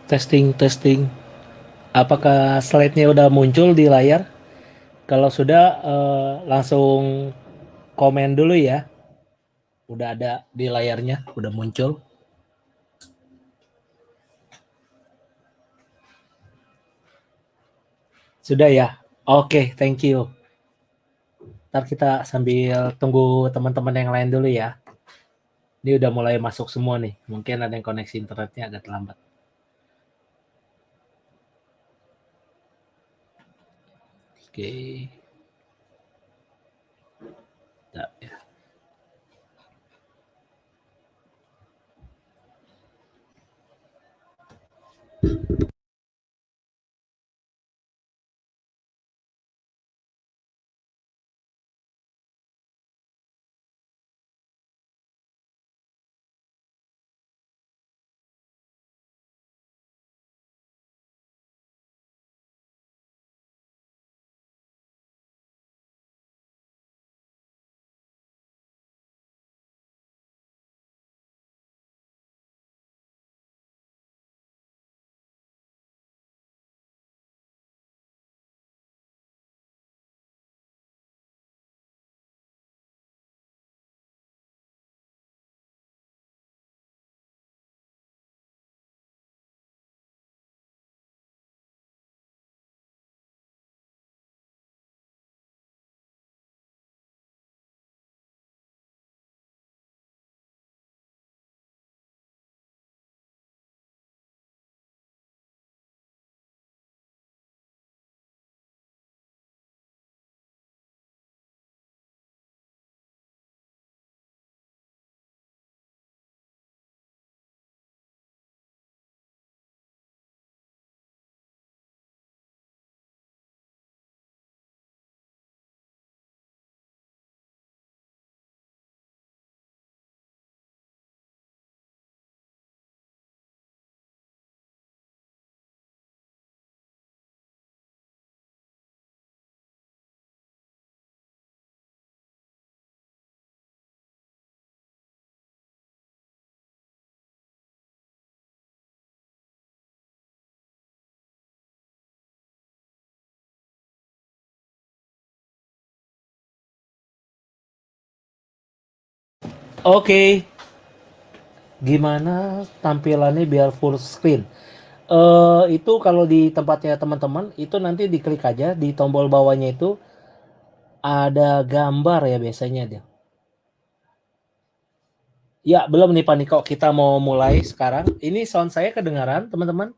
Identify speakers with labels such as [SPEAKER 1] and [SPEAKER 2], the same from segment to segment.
[SPEAKER 1] Testing, testing. Apakah slide-nya udah muncul di layar? Kalau sudah, langsung komen dulu ya. Udah ada di layarnya, udah muncul. Sudah ya? Oke, thank you. Ntar kita sambil tunggu teman-teman yang lain dulu ya. Ini udah mulai masuk semua nih. Mungkin ada yang koneksi internetnya agak terlambat. Oke. Bentar ya. Oke, gimana tampilannya biar full screen? Itu kalau di tempatnya teman-teman, itu nanti diklik aja di tombol bawahnya itu ada gambar ya biasanya dia. Ya, belum nih Pak Niko, kita mau mulai sekarang. Ini sound saya kedengaran, teman-teman?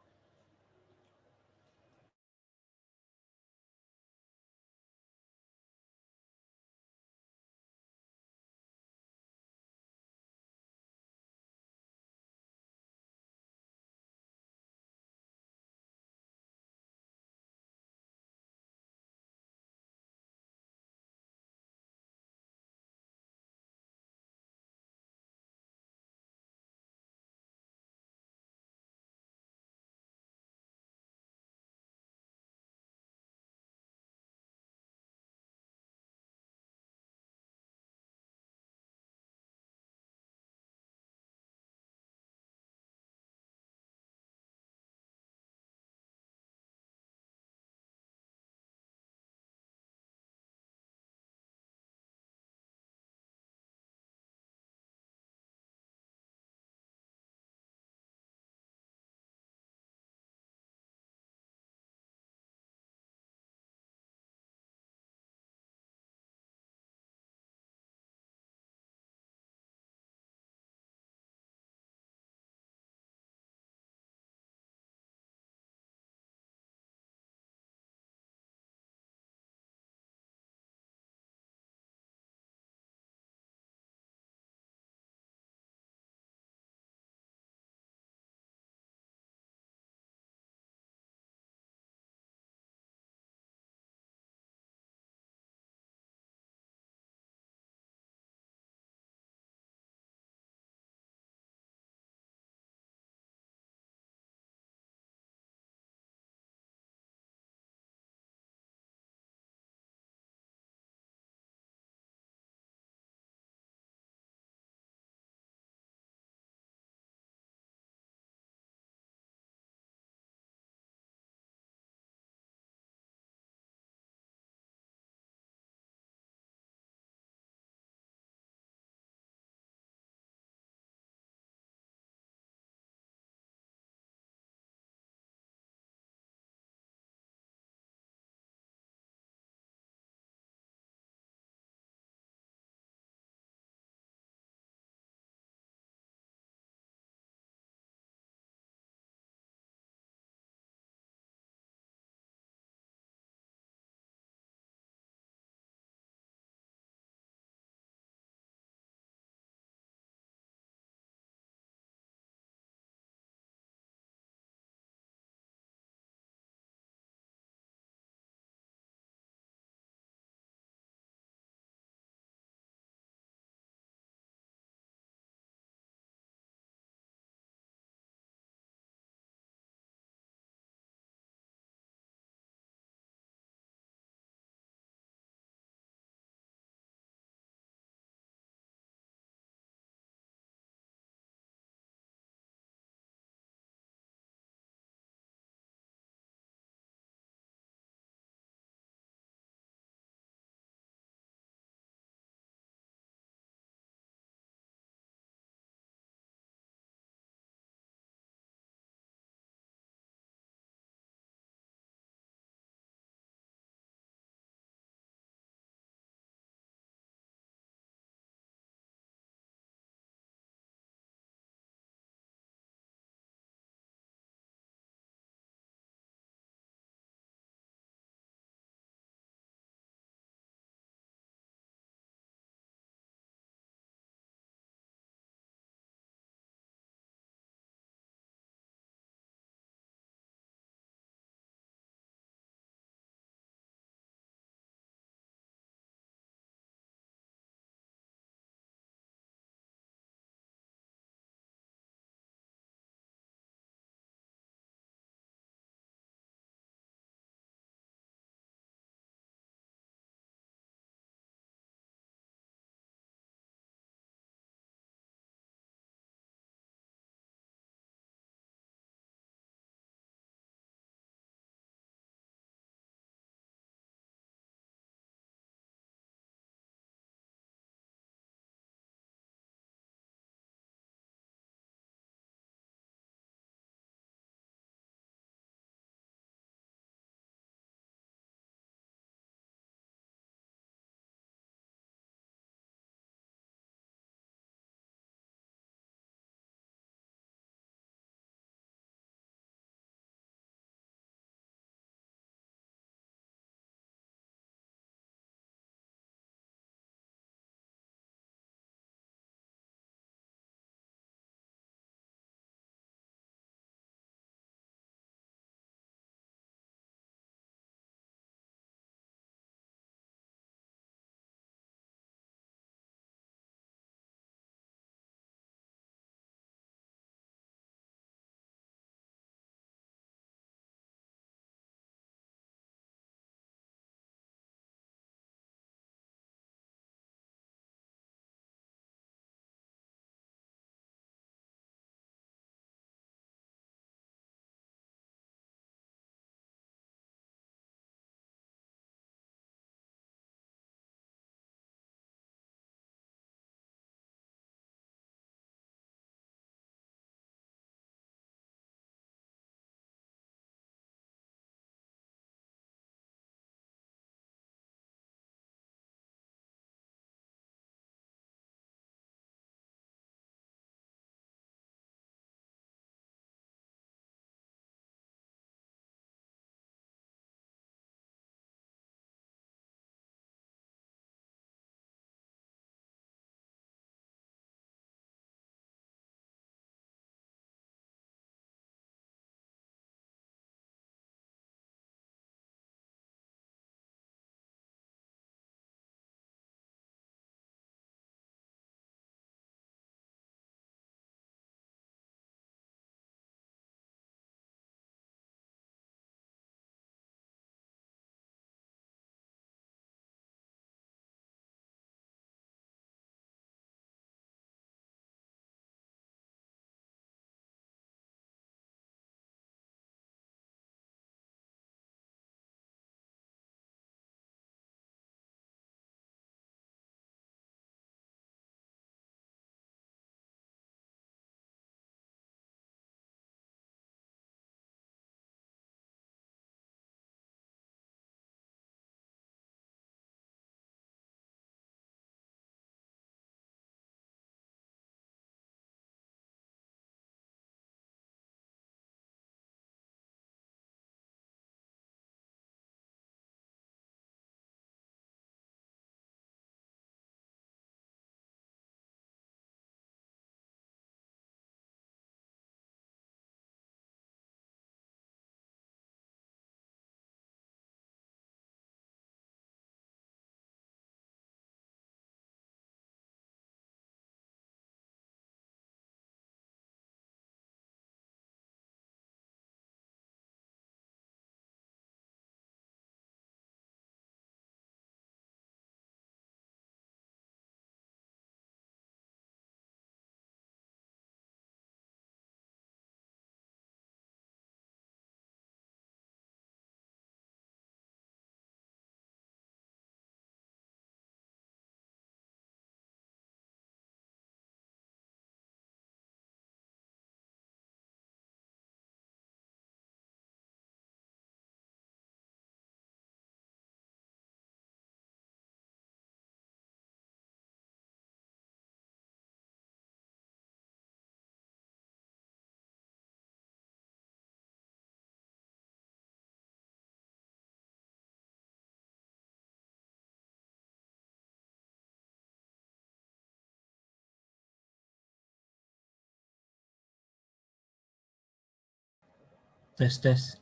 [SPEAKER 1] Tes tes.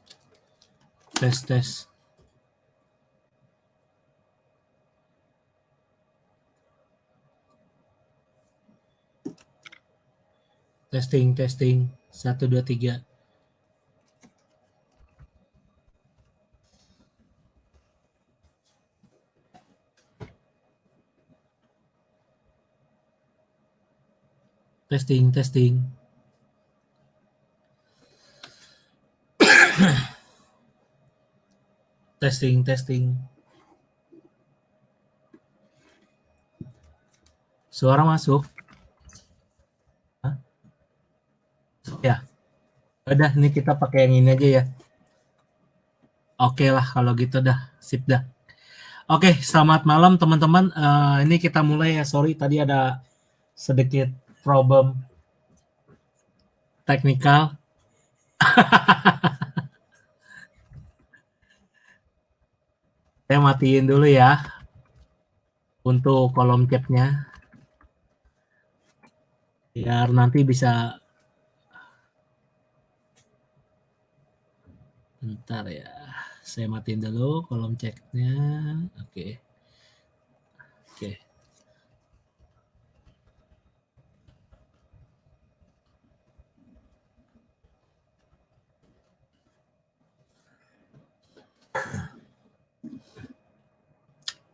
[SPEAKER 1] Tes tes. Testing testing. 1 2 3. Testing testing. Testing testing. Suara masuk? Hah? Ya. Udah, ini kita pakai yang ini aja ya. Oke lah kalau gitu dah, sip dah. Oke, selamat malam teman-teman. Ini kita mulai ya. Sorry tadi ada sedikit problem teknikal. Saya matiin dulu ya untuk kolom chatnya biar nanti bisa. Bentar ya, saya matiin dulu kolom chatnya. Oke.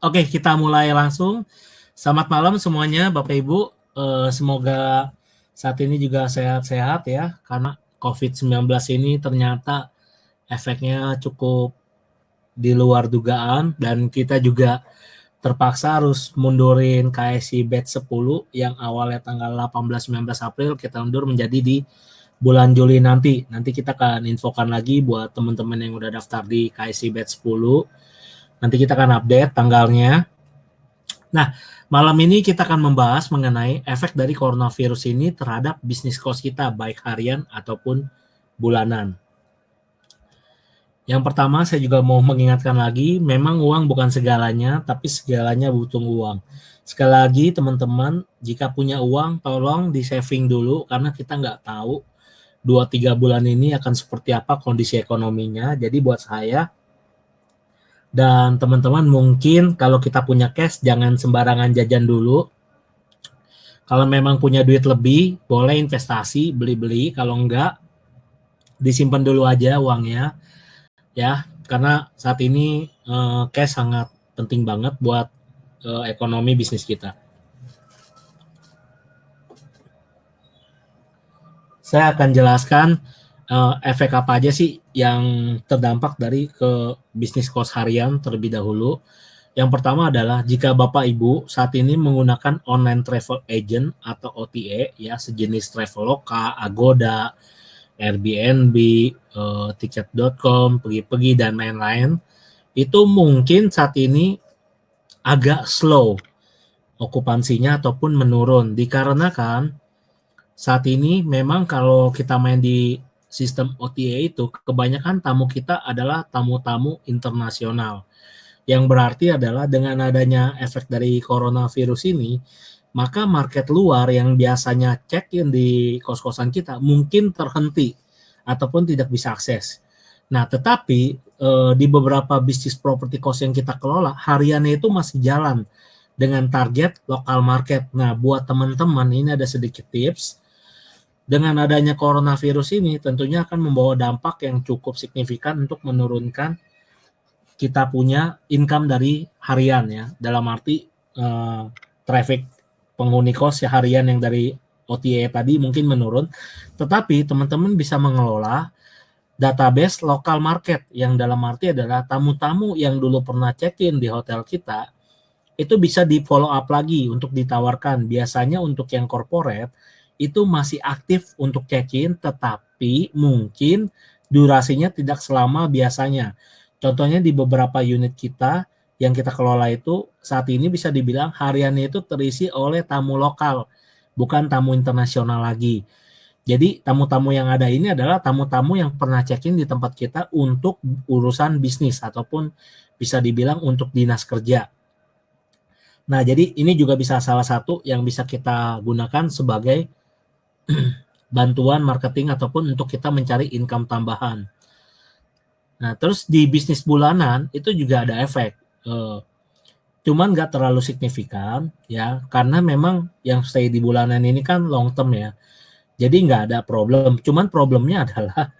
[SPEAKER 1] Oke, kita mulai langsung. Selamat malam semuanya, Bapak Ibu. Semoga saat ini juga sehat-sehat ya, karena COVID-19 ini ternyata efeknya cukup di luar dugaan, dan kita juga terpaksa harus mundurin KSI batch 10 yang awalnya tanggal 18-19 April, kita mundur menjadi di bulan Juli nanti. Nanti kita akan infokan lagi buat teman-teman yang udah daftar di KSI batch 10. Nanti kita akan update tanggalnya. Nah, malam ini kita akan membahas mengenai efek dari coronavirus ini terhadap bisnis cost kita, baik harian ataupun bulanan. Yang pertama, saya juga mau mengingatkan lagi, memang uang bukan segalanya, tapi segalanya butuh uang. Sekali lagi, teman-teman, jika punya uang, tolong di-saving dulu, karena kita nggak tahu 2-3 bulan ini akan seperti apa kondisi ekonominya. Jadi buat saya dan teman-teman, mungkin kalau kita punya cash, jangan sembarangan jajan dulu. Kalau memang punya duit lebih, boleh investasi, beli-beli. Kalau enggak, disimpan dulu aja uangnya. Ya, karena saat ini cash sangat penting banget buat ekonomi bisnis kita. Saya akan jelaskan efek apa aja sih yang terdampak dari ke bisnis cost harian terlebih dahulu. Yang pertama adalah jika Bapak Ibu saat ini menggunakan online travel agent atau OTA ya, sejenis Traveloka, Agoda, Airbnb, tiket.com, pergi-pergi dan lain-lain, itu mungkin saat ini agak slow okupansinya ataupun menurun, dikarenakan saat ini memang kalau kita main di sistem OTA itu, kebanyakan tamu kita adalah tamu-tamu internasional. Yang berarti adalah dengan adanya efek dari coronavirus ini, maka market luar yang biasanya check-in di kos-kosan kita mungkin terhenti ataupun tidak bisa akses. Nah, tetapi di beberapa bisnis property cost yang kita kelola, hariannya itu masih jalan dengan target lokal market. Nah, buat teman-teman ini ada sedikit tips. Dengan adanya coronavirus ini tentunya akan membawa dampak yang cukup signifikan untuk menurunkan kita punya income dari harian ya. Dalam arti traffic penghuni kos ya harian yang dari OTA tadi mungkin menurun. Tetapi teman-teman bisa mengelola database lokal market yang dalam arti adalah tamu-tamu yang dulu pernah check-in di hotel kita itu bisa di follow up lagi untuk ditawarkan. Biasanya untuk yang corporate itu masih aktif untuk check-in, tetapi mungkin durasinya tidak selama biasanya. Contohnya di beberapa unit kita yang kita kelola itu saat ini bisa dibilang hariannya itu terisi oleh tamu lokal, bukan tamu internasional lagi. Jadi tamu-tamu yang ada ini adalah tamu-tamu yang pernah check-in di tempat kita untuk urusan bisnis ataupun bisa dibilang untuk dinas kerja. Nah, jadi ini juga bisa salah satu yang bisa kita gunakan sebagai bantuan marketing ataupun untuk kita mencari income tambahan. Nah, terus di bisnis bulanan itu juga ada efek, cuman nggak terlalu signifikan ya, karena memang yang stay di bulanan ini kan long term ya, jadi nggak ada problem. Cuman problemnya adalah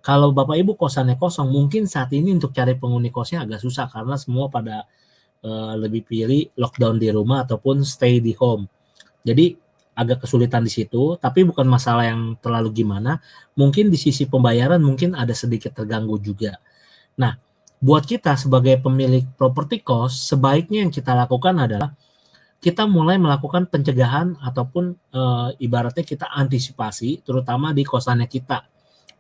[SPEAKER 1] kalau Bapak Ibu kosannya kosong, mungkin saat ini untuk cari penghuni kosnya agak susah karena semua pada lebih pilih lockdown di rumah ataupun stay di home. Jadi agak kesulitan di situ, tapi bukan masalah yang terlalu gimana. Mungkin di sisi pembayaran mungkin ada sedikit terganggu juga. Nah, buat kita sebagai pemilik properti kos, sebaiknya yang kita lakukan adalah kita mulai melakukan pencegahan ataupun ibaratnya kita antisipasi, terutama di kosannya kita,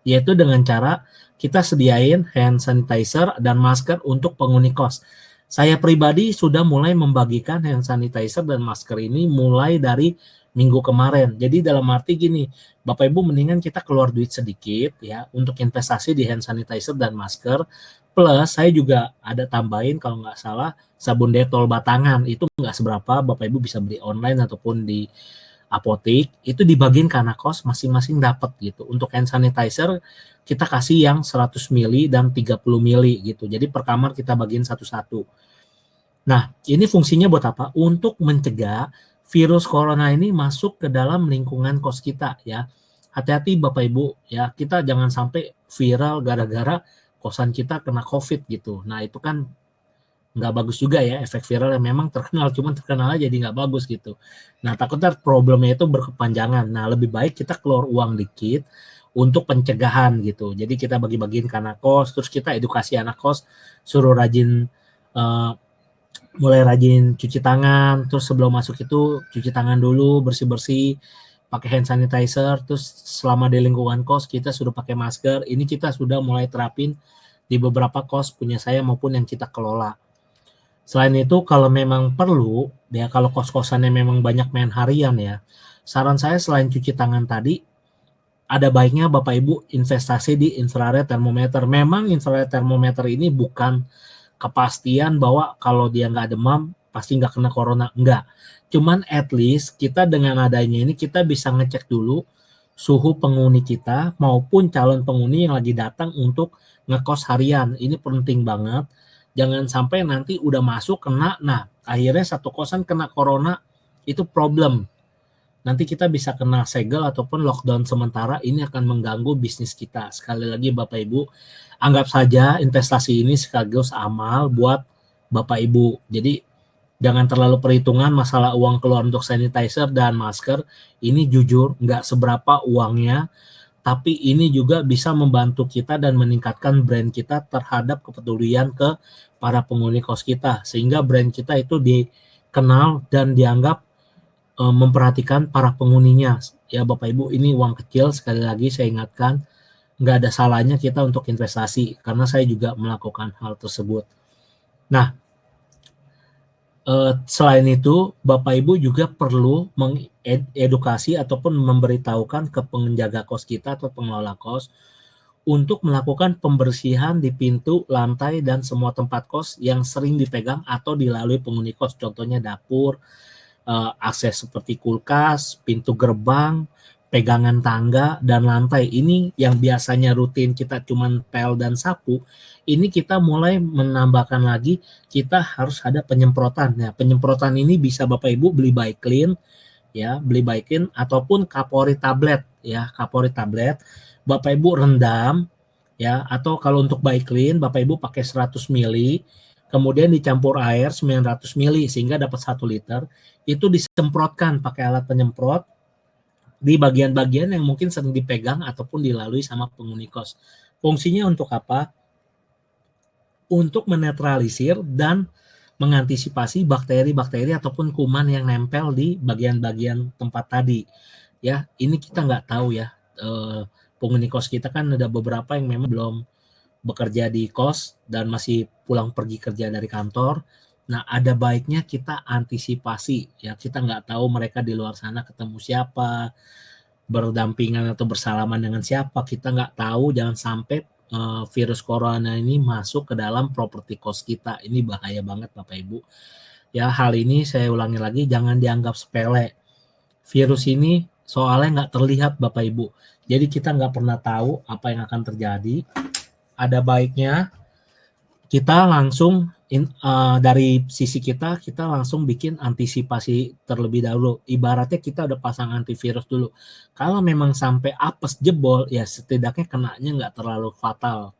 [SPEAKER 1] yaitu dengan cara kita sediain hand sanitizer dan masker untuk penghuni kos. Saya pribadi sudah mulai membagikan hand sanitizer dan masker ini mulai dari minggu kemarin. Jadi dalam arti gini, Bapak Ibu mendingan kita keluar duit sedikit ya untuk investasi di hand sanitizer dan masker. Plus saya juga ada tambahin kalau nggak salah sabun detol batangan, itu nggak seberapa, Bapak Ibu bisa beli online ataupun di apotik, itu dibagiin ke anak kos masing-masing dapat gitu. Untuk hand sanitizer kita kasih yang 100 mili dan 30 mili gitu. Jadi per kamar kita bagiin satu-satu. Nah, ini fungsinya buat apa? Untuk mencegah virus corona ini masuk ke dalam lingkungan kos kita ya. Hati-hati Bapak Ibu ya, kita jangan sampai viral gara-gara kosan kita kena COVID gitu. Nah, itu kan nggak bagus juga ya, efek viral yang memang terkenal, cuman terkenal aja jadi nggak bagus gitu. Nah, takutnya problemnya itu berkepanjangan. Nah, lebih baik kita keluar uang dikit untuk pencegahan gitu. Jadi kita bagi-bagiin ke anak kos, terus kita edukasi anak kos, suruh rajin mulai rajin cuci tangan, terus sebelum masuk itu cuci tangan dulu, bersih-bersih, pakai hand sanitizer, terus selama di lingkungan kos kita sudah pakai masker. Ini kita sudah mulai terapin di beberapa kos punya saya maupun yang kita kelola. Selain itu kalau memang perlu, ya kalau kos-kosannya memang banyak main harian ya, saran saya selain cuci tangan tadi, ada baiknya Bapak Ibu investasi di infrared thermometer. Memang infrared thermometer ini bukan kepastian bahwa kalau dia nggak demam, pasti nggak kena corona. Enggak. Cuman at least kita dengan adanya ini kita bisa ngecek dulu suhu penghuni kita maupun calon penghuni yang lagi datang untuk ngekos harian. Ini penting banget. Jangan sampai nanti udah masuk kena, nah akhirnya satu kosan kena corona, itu problem. Nanti kita bisa kena segel ataupun lockdown sementara, ini akan mengganggu bisnis kita. Sekali lagi Bapak Ibu, anggap saja investasi ini sekaligus amal buat Bapak Ibu. Jadi jangan terlalu perhitungan masalah uang keluar untuk sanitizer dan masker, ini jujur nggak seberapa uangnya, tapi ini juga bisa membantu kita dan meningkatkan brand kita terhadap kepedulian ke para penghuni kos kita, sehingga brand kita itu dikenal dan dianggap memperhatikan para penghuninya. Ya Bapak Ibu, ini uang kecil, sekali lagi saya ingatkan, nggak ada salahnya kita untuk investasi, karena saya juga melakukan hal tersebut. Nah, selain itu, Bapak Ibu juga perlu mengedukasi ataupun memberitahukan ke penjaga kos kita atau pengelola kos untuk melakukan pembersihan di pintu, lantai, dan semua tempat kos yang sering dipegang atau dilalui penghuni kos. Contohnya dapur, akses seperti kulkas, pintu gerbang, pegangan tangga, dan lantai. Ini yang biasanya rutin kita cuman pel dan sapu, ini kita mulai menambahkan lagi, kita harus ada penyemprotan. Nah, penyemprotan ini bisa Bapak Ibu beli by Clean, ya, beli by Clean ataupun Kapori tablet, ya, Kapori tablet. Bapak Ibu rendam, ya, atau kalau untuk by Clean, Bapak Ibu pakai 100 mili, kemudian dicampur air 900 mili sehingga dapat 1 liter, itu disemprotkan pakai alat penyemprot di bagian-bagian yang mungkin sering dipegang ataupun dilalui sama penghuni kos. Fungsinya untuk apa? Untuk menetralisir dan mengantisipasi bakteri-bakteri ataupun kuman yang nempel di bagian-bagian tempat tadi. Ya, ini kita nggak tahu ya. Penghuni kos kita kan ada beberapa yang memang belum bekerja di kos dan masih pulang pergi kerja dari kantor. Nah, ada baiknya kita antisipasi ya. Kita nggak tahu mereka di luar sana ketemu siapa, berdampingan atau bersalaman dengan siapa. Kita nggak tahu, jangan sampai virus corona ini masuk ke dalam properti kos kita. Ini bahaya banget Bapak Ibu. Ya, hal ini saya ulangi lagi, jangan dianggap sepele. Virus ini soalnya nggak terlihat Bapak Ibu. Jadi kita nggak pernah tahu apa yang akan terjadi. ada baiknya kita langsung dari sisi kita langsung bikin antisipasi terlebih dahulu. Ibaratnya kita udah pasang antivirus dulu. Kalau memang sampai apes jebol, ya setidaknya kenanya nggak terlalu fatal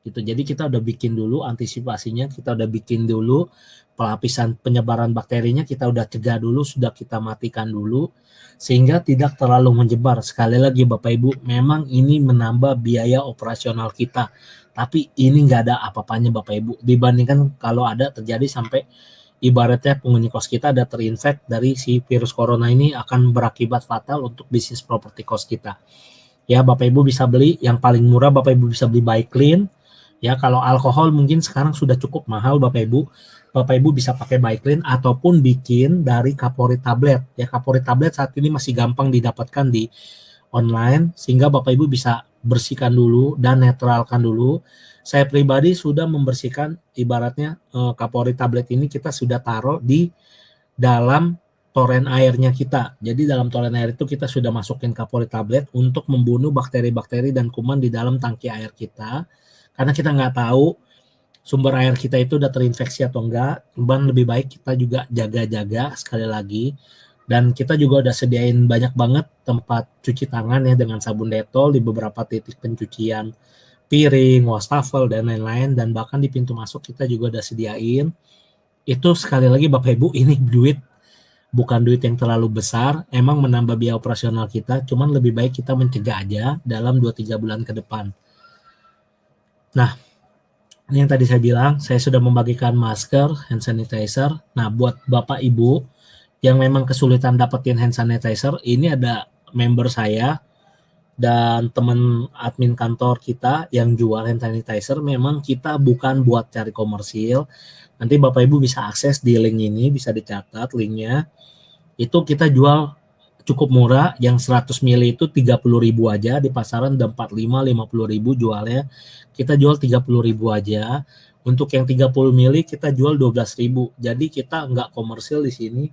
[SPEAKER 1] gitu. Jadi kita udah bikin dulu antisipasinya, kita udah bikin dulu pelapisan penyebaran bakterinya, kita udah cegah dulu, sudah kita matikan dulu sehingga tidak terlalu menyebar. Sekali lagi Bapak Ibu, memang ini menambah biaya operasional kita. Tapi ini nggak ada apa-apanya Bapak Ibu dibandingkan kalau ada terjadi sampai ibaratnya penghuni kos kita ada terinfek dari si virus corona ini, akan berakibat fatal untuk bisnis properti kos kita. Ya Bapak Ibu bisa beli yang paling murah, Bapak Ibu bisa beli by clean. Ya, kalau alkohol mungkin sekarang sudah cukup mahal Bapak Ibu. Bapak Ibu bisa pakai Biclean ataupun bikin dari Kapori tablet. Ya, Kapori tablet saat ini masih gampang didapatkan di online sehingga Bapak Ibu bisa bersihkan dulu dan netralkan dulu. Saya pribadi sudah membersihkan ibaratnya Kapori tablet ini kita sudah taruh di dalam toren airnya kita. Jadi dalam toren air itu kita sudah masukin Kapori tablet untuk membunuh bakteri-bakteri dan kuman di dalam tangki air kita. Karena kita nggak tahu sumber air kita itu udah terinfeksi atau enggak, cuman lebih baik kita juga jaga-jaga sekali lagi. Dan kita juga udah sediain banyak banget tempat cuci tangan ya dengan sabun Dettol di beberapa titik pencucian piring, wastafel, dan lain-lain. Dan bahkan di pintu masuk kita juga udah sediain. Itu sekali lagi Bapak Ibu, ini duit bukan duit yang terlalu besar, emang menambah biaya operasional kita, cuman lebih baik kita mencegah aja dalam 2-3 bulan ke depan. Nah, ini yang tadi saya bilang, saya sudah membagikan masker, hand sanitizer. Nah, buat Bapak Ibu yang memang kesulitan dapetin hand sanitizer, ini ada member saya dan teman admin kantor kita yang jual hand sanitizer. Memang kita bukan buat cari komersil. Nanti Bapak Ibu bisa akses di link ini, bisa dicatat linknya. Itu kita jual cukup murah, yang 100 ml itu 30.000 aja, di pasaran udah 45 50.000 jualnya. Kita jual 30.000 aja. Untuk yang 30 ml kita jual 12.000. Jadi kita nggak komersil di sini.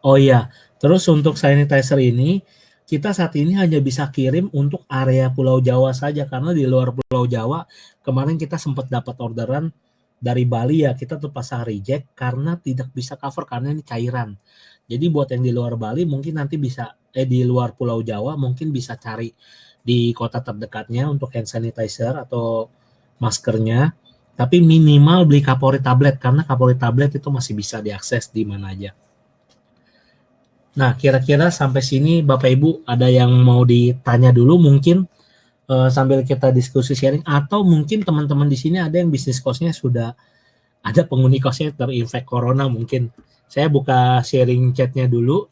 [SPEAKER 1] Oh iya, terus untuk sanitizer ini kita saat ini hanya bisa kirim untuk area Pulau Jawa saja, karena di luar Pulau Jawa kemarin kita sempat dapat orderan dari Bali ya, kita terpaksa reject karena tidak bisa cover karena ini cairan. Jadi buat yang di luar Bali mungkin nanti bisa di luar Pulau Jawa mungkin bisa cari di kota terdekatnya untuk hand sanitizer atau maskernya. Tapi minimal beli Kapori tablet karena Kapori tablet itu masih bisa diakses di mana aja. Nah, kira-kira sampai sini Bapak Ibu ada yang mau ditanya dulu mungkin sambil kita diskusi sharing, atau mungkin teman-teman di sini ada yang bisnis kosnya sudah ada penghuni kosnya terinfek corona mungkin. Saya buka sharing chatnya dulu.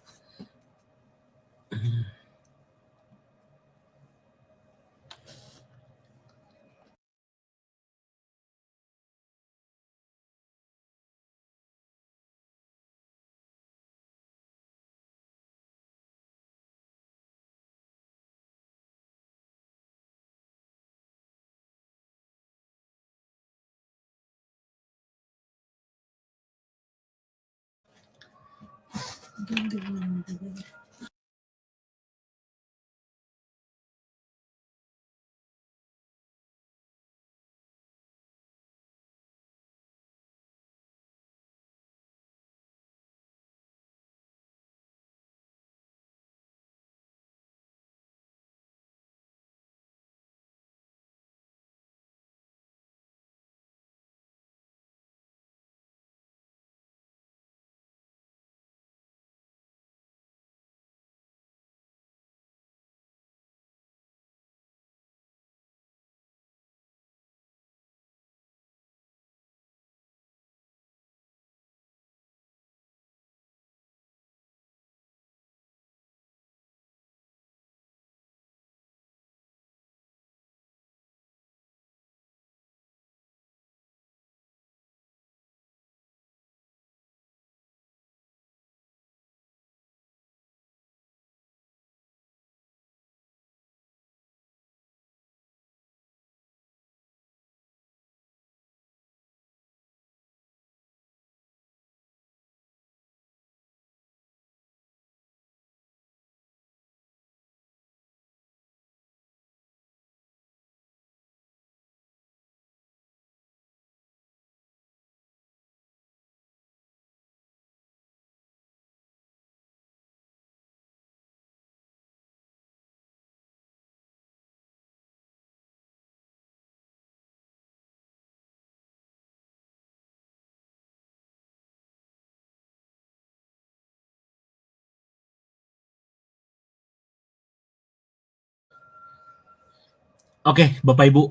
[SPEAKER 1] Oke, Bapak Ibu.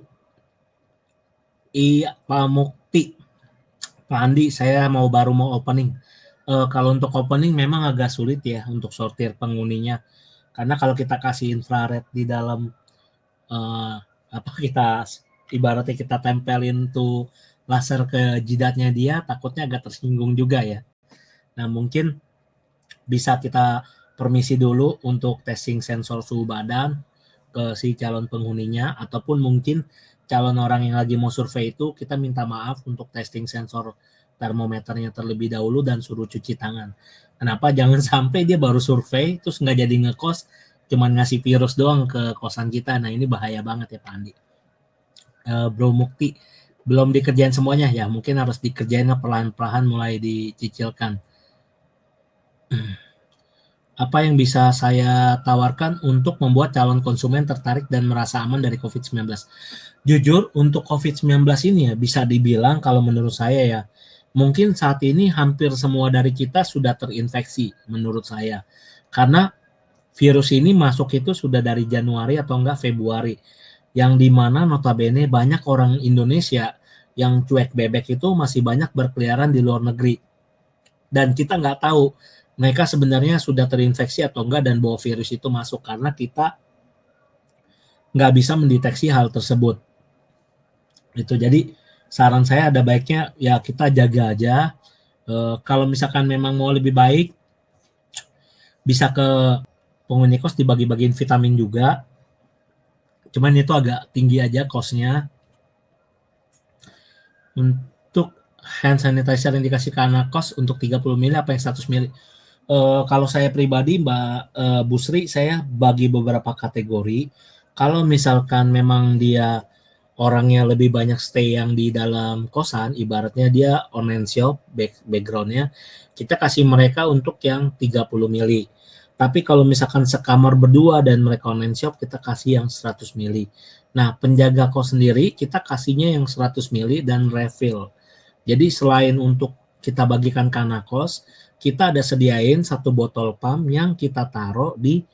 [SPEAKER 1] Iya, Pak Mukti, Pak Andi, saya baru mau opening. Kalau untuk opening memang agak sulit ya untuk sortir penghuninya. Karena kalau kita kasih infrared di dalam eh, kita ibaratnya kita tempelin tuh laser ke jidatnya dia, takutnya agak tersinggung juga ya. Nah, mungkin bisa kita permisi dulu untuk testing sensor suhu badan ke si calon penghuninya, ataupun mungkin calon orang yang lagi mau survei itu kita minta maaf untuk testing sensor termometernya terlebih dahulu dan suruh cuci tangan. Kenapa? Jangan sampai dia baru survei terus nggak jadi ngekos, cuman ngasih virus doang ke kosan kita. Nah, ini bahaya banget ya Pak Andi. Bro Mukti, belum dikerjain semuanya ya, mungkin harus dikerjain perlahan-lahan mulai dicicilkan. Apa yang bisa saya tawarkan untuk membuat calon konsumen tertarik dan merasa aman dari COVID-19? Jujur, untuk COVID-19 ini ya bisa dibilang kalau menurut saya ya, mungkin saat ini hampir semua dari kita sudah terinfeksi menurut saya. Karena virus ini masuk itu sudah dari Januari atau enggak Februari. Yang dimana notabene banyak orang Indonesia yang cuek bebek itu masih banyak berkeliaran di luar negeri. Dan kita nggak tahu mereka sebenarnya sudah terinfeksi atau enggak dan bawa virus itu masuk, karena kita nggak bisa mendeteksi hal tersebut. Itu jadi saran saya ada baiknya ya kita jaga aja. Kalau misalkan memang mau lebih baik, bisa ke penghuni kos dibagi-bagiin vitamin juga. Cuman itu agak tinggi aja kosnya. Untuk hand sanitizer yang dikasih ke anak kos untuk 30 mili apa yang 100 mili? Kalau saya pribadi Mbak Busri, saya bagi beberapa kategori. Kalau misalkan memang dia orangnya lebih banyak stay yang di dalam kosan, ibaratnya dia online shop, backgroundnya, kita kasih mereka untuk yang 30 mili. Tapi kalau misalkan sekamar berdua dan mereka online shop, kita kasih yang 100 mili. Nah, penjaga kos sendiri, kita kasihnya yang 100 mili dan refill. Jadi selain untuk kita bagikan ke anak kos, kita ada sediain satu botol pam yang kita taruh di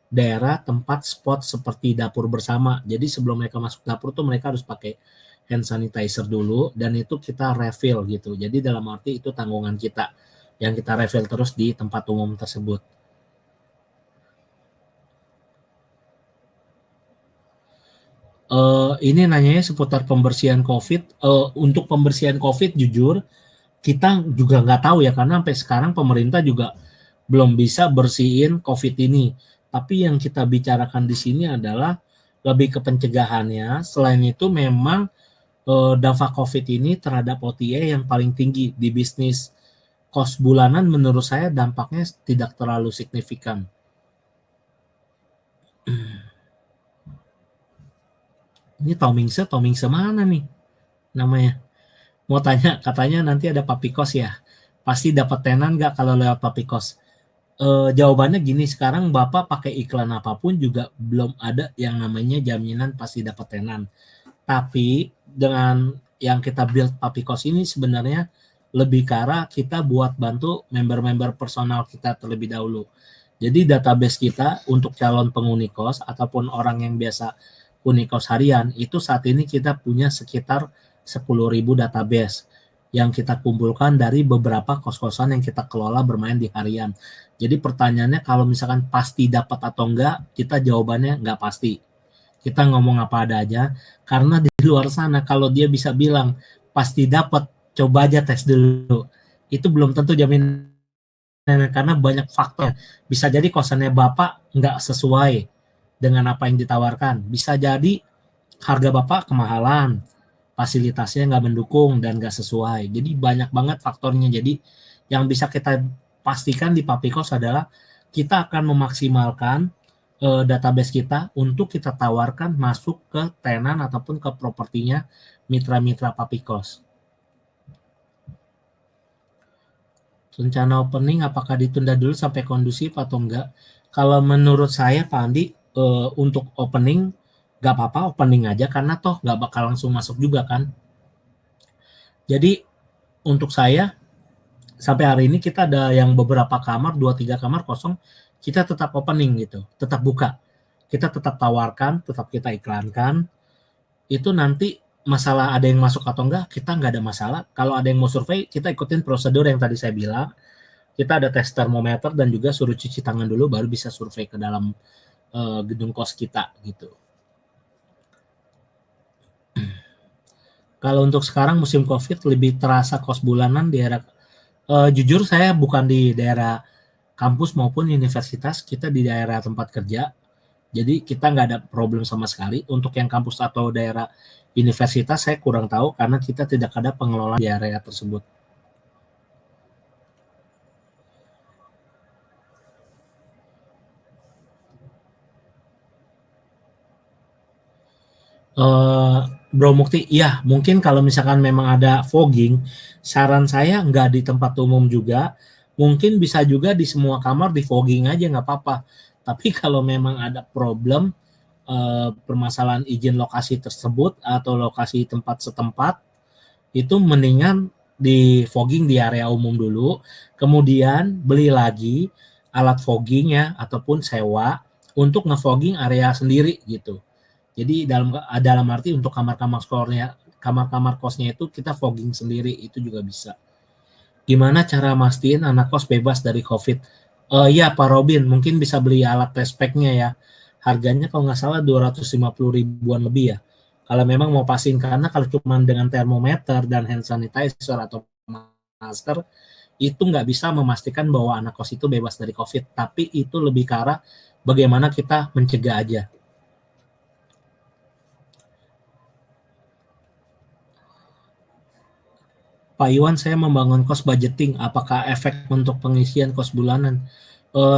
[SPEAKER 1] daerah tempat spot seperti dapur bersama. Jadi sebelum mereka masuk dapur tuh mereka harus pakai hand sanitizer dulu dan itu kita refill gitu. Jadi dalam arti itu tanggungan kita yang kita refill terus di tempat umum tersebut. Ini nanyanya seputar pembersihan COVID. Untuk pembersihan COVID jujur kita juga nggak tahu ya, karena sampai sekarang pemerintah juga belum bisa bersihin COVID ini. Tapi yang kita bicarakan di sini adalah lebih ke pencegahannya. Selain itu memang dampak COVID ini terhadap OTA yang paling tinggi di bisnis kos bulanan, menurut saya dampaknya tidak terlalu signifikan. Ini Tomingse mana nih namanya? Mau tanya, katanya nanti ada Papikos ya. Pasti dapat tenan nggak kalau lewat Papikos? Jawabannya gini, sekarang Bapak pakai iklan apapun juga belum ada yang namanya jaminan pasti dapat tenan. Tapi dengan yang kita build Papikos ini sebenarnya lebih ke arah kita buat bantu member-member personal kita terlebih dahulu. Jadi database kita untuk calon penghuni kos ataupun orang yang biasa huni kos harian itu saat ini kita punya sekitar 10.000 database yang kita kumpulkan dari beberapa kos-kosan yang kita kelola bermain di harian. Jadi pertanyaannya kalau misalkan pasti dapat atau enggak, kita jawabannya enggak pasti. Kita ngomong apa ada aja, karena di luar sana kalau dia bisa bilang pasti dapat, coba aja tes dulu. Itu belum tentu jaminan, karena banyak faktor. Bisa jadi kosannya Bapak nggak sesuai dengan apa yang ditawarkan. Bisa jadi harga Bapak kemahalan, fasilitasnya nggak mendukung dan nggak sesuai. Jadi banyak banget faktornya. Jadi yang bisa kita pastikan di Papikos adalah kita akan memaksimalkan database kita untuk kita tawarkan masuk ke tenan ataupun ke propertinya mitra-mitra Papikos. Rencana opening apakah ditunda dulu sampai kondusif atau enggak? Kalau menurut saya Pak Andi, untuk opening nggak apa-apa opening aja, karena toh nggak bakal langsung masuk juga kan. Jadi untuk saya sampai hari ini kita ada yang beberapa kamar, 2-3 kamar kosong, kita tetap opening gitu, tetap buka. Kita tetap tawarkan, tetap kita iklankan. itu nanti masalah ada yang masuk atau enggak, kita nggak ada masalah. Kalau ada yang mau survei, kita ikutin prosedur yang tadi saya bilang. Kita ada tes termometer dan juga suruh cuci tangan dulu, baru bisa survei ke dalam gedung kos kita gitu. Kalau untuk sekarang musim COVID lebih terasa kos bulanan di daerah, jujur saya bukan di daerah kampus maupun universitas, kita di daerah tempat kerja. Jadi kita nggak ada problem sama sekali. Untuk yang kampus atau daerah universitas saya kurang tahu karena kita tidak ada pengelola di area tersebut. Eh, Bro Mukti, ya mungkin kalau misalkan memang ada fogging, saran saya nggak di tempat umum juga, mungkin bisa juga di semua kamar di fogging aja nggak apa-apa. Tapi kalau memang ada problem, permasalahan izin lokasi tersebut atau lokasi tempat setempat, itu mendingan di fogging di area umum dulu, kemudian beli lagi alat fogging ya ataupun sewa untuk ngefogging area sendiri gitu. Jadi dalam arti untuk kamar-kamar kosnya itu kita fogging sendiri itu juga bisa. Gimana cara mastiin anak kos bebas dari COVID? Ya Pak Robin, mungkin bisa beli alat test pack-nya ya. Harganya kalau nggak salah 250 ribuan lebih ya. Kalau memang mau pastiin, karena kalau cuma dengan termometer dan hand sanitizer atau masker, itu nggak bisa memastikan bahwa anak kos itu bebas dari COVID. Tapi itu lebih ke arah bagaimana kita mencegah aja. Pak Iwan, saya membangun kos budgeting. Apakah efek untuk pengisian kos bulanan?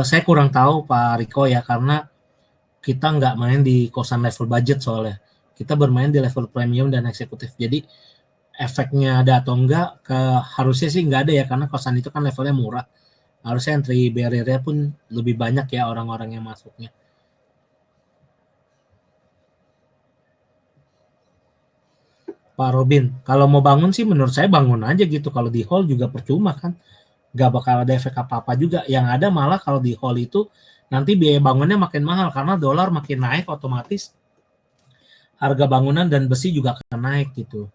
[SPEAKER 1] Saya kurang tahu Pak Riko ya, karena kita nggak main di kosan level budget soalnya. Kita bermain di level premium dan eksekutif. Jadi efeknya ada atau enggak, harusnya sih nggak ada ya, karena kosan itu kan levelnya murah. Harusnya entry barrier-nya pun lebih banyak ya orang-orang yang masuknya. Pak Robin, kalau mau bangun sih menurut saya bangun aja gitu. Kalau di hall juga percuma kan. Nggak bakal ada efek apa-apa juga. Yang ada malah kalau di hall itu nanti biaya bangunnya makin mahal karena dolar makin naik, otomatis harga bangunan dan besi juga akan naik gitu.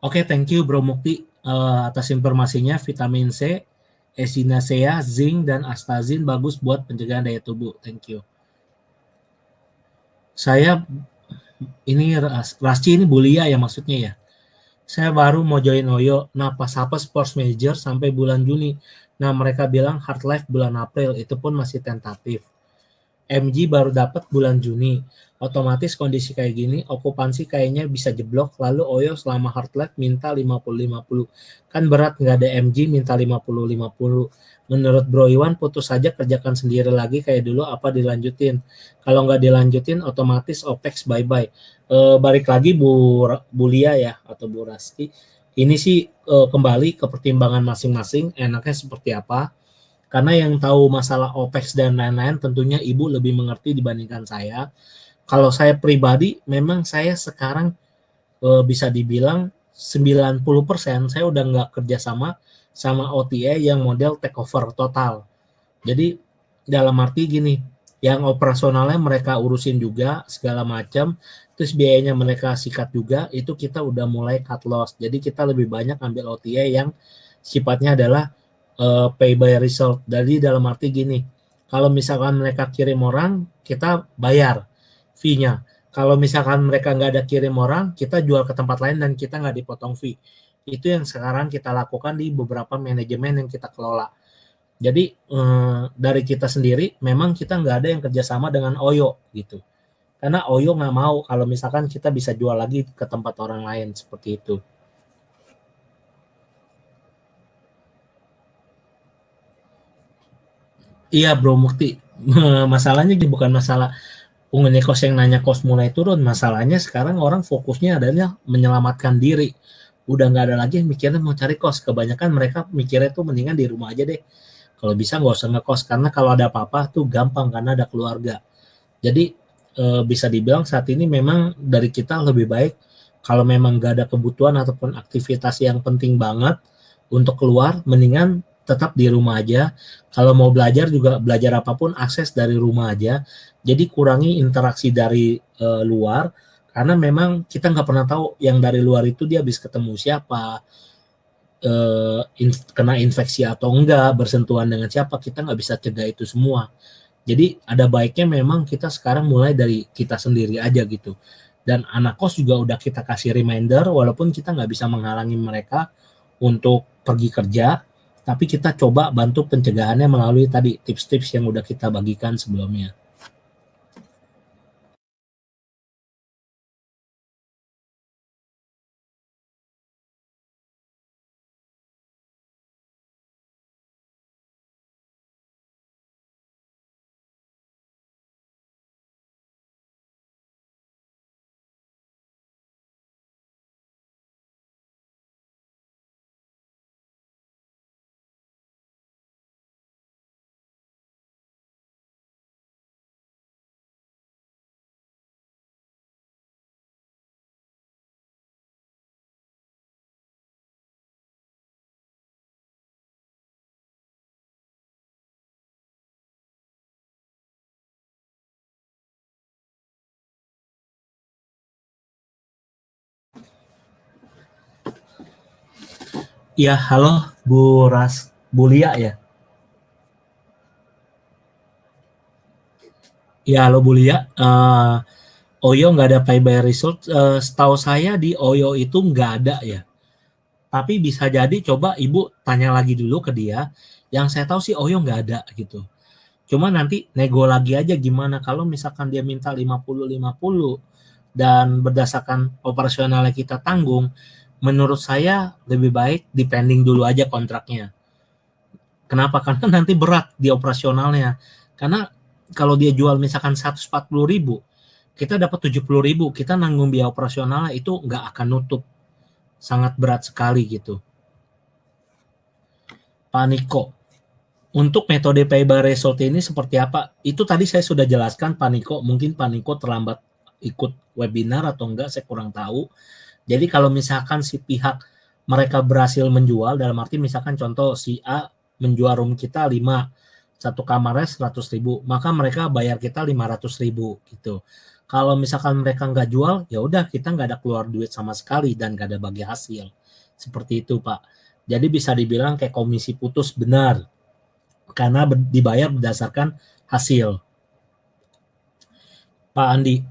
[SPEAKER 1] Oke, thank you Bro Mukti atas informasinya. Vitamin C, Echinacea, zinc, dan astazin bagus buat pencegahan daya tubuh. Thank you. Saya ini Rasci ini Bulia ya maksudnya ya. Saya baru mau join Oyo. Nah, pas apa sports major sampai bulan Juni. Nah, mereka bilang hard life bulan April, itu pun masih tentatif. MG baru dapat bulan Juni. Otomatis kondisi kayak gini, okupansi kayaknya bisa jeblok, lalu Oyo selama hard life minta 50-50. Kan berat nggak ada MG minta 50-50. Menurut Bro Iwan, putus saja kerjakan sendiri lagi kayak dulu apa dilanjutin? Kalau nggak dilanjutin, otomatis OPEX bye-bye. Balik lagi Bu Lia ya, atau Bu Rasti. Ini sih kembali ke pertimbangan masing-masing, enaknya seperti apa. Karena yang tahu masalah OPEX dan lain-lain tentunya Ibu lebih mengerti dibandingkan saya. Kalau saya pribadi, memang saya sekarang bisa dibilang 90% saya udah nggak kerjasama sama OTA yang model take over total. Jadi dalam arti gini, yang operasionalnya mereka urusin juga segala macam, terus biayanya mereka sikat juga, itu kita udah mulai cut loss. Jadi kita lebih banyak ambil OTA yang sifatnya adalah pay by result. Jadi dalam arti gini, kalau misalkan mereka kirim orang, kita bayar fee-nya. Kalau misalkan mereka nggak ada kirim orang, kita jual ke tempat lain dan kita nggak dipotong fee. Itu yang sekarang kita lakukan di beberapa manajemen yang kita kelola. Jadi dari kita sendiri, memang kita nggak ada yang kerjasama dengan Oyo gitu. Karena Oyo nggak mau kalau misalkan kita bisa jual lagi ke tempat orang lain seperti itu. Iya Bro Mukti, masalahnya bukan masalah penghuni kos yang nanya kos mulai turun. Masalahnya sekarang orang fokusnya adalah menyelamatkan diri. Udah nggak ada lagi yang mikirnya mau cari kos. Kebanyakan mereka mikirnya tuh mendingan di rumah aja deh. Kalau bisa nggak usah ngekos, karena kalau ada apa-apa tuh gampang karena ada keluarga. Jadi bisa dibilang saat ini memang dari kita lebih baik kalau memang nggak ada kebutuhan ataupun aktivitas yang penting banget untuk keluar, mendingan tetap di rumah aja. Kalau mau belajar juga belajar apapun akses dari rumah aja. Jadi kurangi interaksi dari luar, Karena memang kita nggak pernah tahu yang dari luar itu dia habis ketemu siapa, kena infeksi atau enggak, bersentuhan dengan siapa, kita nggak bisa cegah itu semua. Jadi ada baiknya memang kita sekarang mulai dari kita sendiri aja gitu. Dan anak kos juga udah kita kasih reminder, walaupun kita nggak bisa menghalangi mereka untuk pergi kerja, tapi kita coba bantu pencegahannya melalui tadi tips-tips yang udah kita bagikan sebelumnya. Ya, halo Bu Bu Lia ya? Ya, halo Bu Lia. Oyo nggak ada pay by result. Setahu saya di Oyo itu nggak ada ya. Tapi bisa jadi coba Ibu tanya lagi dulu ke dia. Yang saya tahu sih Oyo nggak ada gitu. Cuma nanti nego lagi aja gimana kalau misalkan dia minta 50-50 dan berdasarkan operasionalnya kita tanggung, menurut saya lebih baik depending dulu aja kontraknya. Kenapa? Karena nanti berat di operasionalnya. Karena kalau dia jual misalkan 140.000, kita dapat 70.000, kita nanggung biaya operasionalnya itu nggak akan nutup. Sangat berat sekali gitu. Pak Niko, untuk metode pay by result ini seperti apa? Itu tadi saya sudah jelaskan Pak Niko, mungkin Pak Niko terlambat ikut webinar atau enggak, saya kurang tahu. Jadi kalau misalkan si pihak mereka berhasil menjual, dalam arti misalkan contoh si A menjual room kita 5, satu kamarnya 100.000, maka mereka bayar kita 500.000 gitu. Kalau misalkan mereka nggak jual, ya udah kita nggak ada keluar duit sama sekali dan nggak ada bagi hasil. Seperti itu Pak. Jadi bisa dibilang kayak komisi putus benar, karena dibayar berdasarkan hasil. Pak Andi,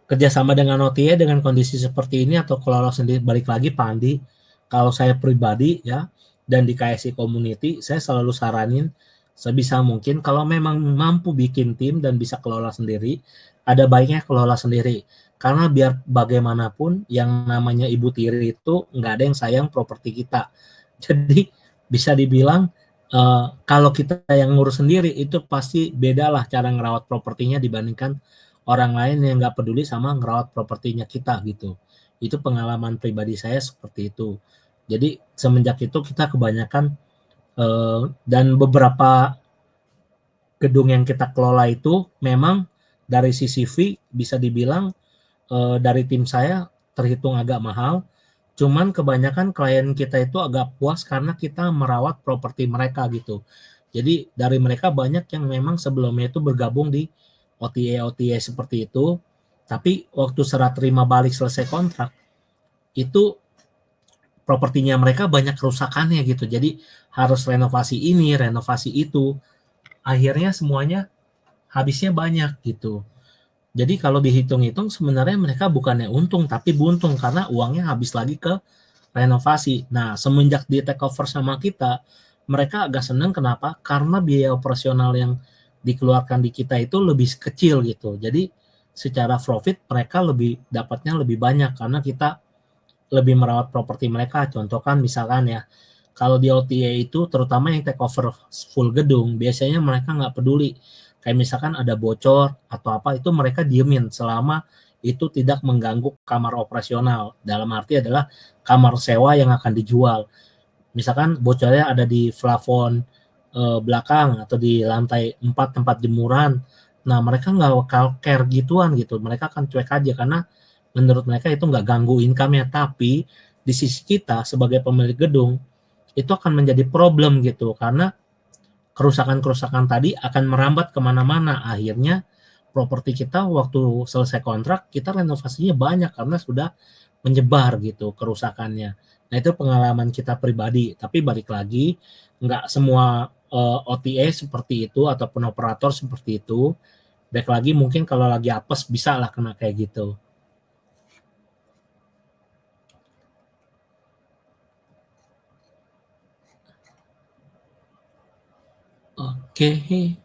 [SPEAKER 1] kerjasama dengan OTA dengan kondisi seperti ini atau kelola sendiri, balik lagi Pak Andi, kalau saya pribadi ya, dan di KSI Community, saya selalu saranin sebisa mungkin kalau memang mampu bikin tim dan bisa kelola sendiri, ada baiknya kelola sendiri. Karena biar bagaimanapun yang namanya ibu tiri itu nggak ada yang sayang properti kita. Jadi bisa dibilang kalau kita yang ngurus sendiri itu pasti beda lah cara ngerawat propertinya dibandingkan orang lain yang nggak peduli sama ngerawat propertinya kita gitu. Itu pengalaman pribadi saya seperti itu. Jadi semenjak itu kita kebanyakan dan beberapa gedung yang kita kelola itu memang dari sisi fee bisa dibilang dari tim saya terhitung agak mahal. Cuman kebanyakan klien kita itu agak puas karena kita merawat properti mereka gitu. Jadi dari mereka banyak yang memang sebelumnya itu bergabung di OTA seperti itu, tapi waktu serah terima balik selesai kontrak, itu propertinya mereka banyak kerusakannya gitu. Jadi harus renovasi ini, renovasi itu. Akhirnya semuanya habisnya banyak gitu. Jadi kalau dihitung-hitung sebenarnya mereka bukannya untung tapi buntung karena uangnya habis lagi ke renovasi. Nah, semenjak di take over sama kita, mereka agak senang kenapa? Karena biaya operasional yang dikeluarkan di kita itu lebih kecil gitu. Jadi secara profit mereka lebih dapatnya lebih banyak karena kita lebih merawat properti mereka. Contoh kan misalkan ya, kalau di OTA itu terutama yang take over full gedung, biasanya mereka nggak peduli. Kayak misalkan ada bocor atau apa, itu mereka diemin selama itu tidak mengganggu kamar operasional. Dalam arti adalah kamar sewa yang akan dijual. Misalkan bocornya ada di plafon belakang atau di lantai 4 tempat jemuran. Nah, mereka nggak bakal care gituan gitu. Mereka akan cuek aja karena menurut mereka itu nggak ganggu income-nya. Tapi di sisi kita sebagai pemilik gedung, itu akan menjadi problem gitu. Karena kerusakan-kerusakan tadi akan merambat kemana-mana. Akhirnya properti kita waktu selesai kontrak, kita renovasinya banyak karena sudah menyebar gitu kerusakannya. Nah, itu pengalaman kita pribadi, tapi balik lagi, nggak semua OTA seperti itu ataupun operator seperti itu. Baik lagi mungkin kalau lagi apes bisa lah kena kayak gitu. Oke.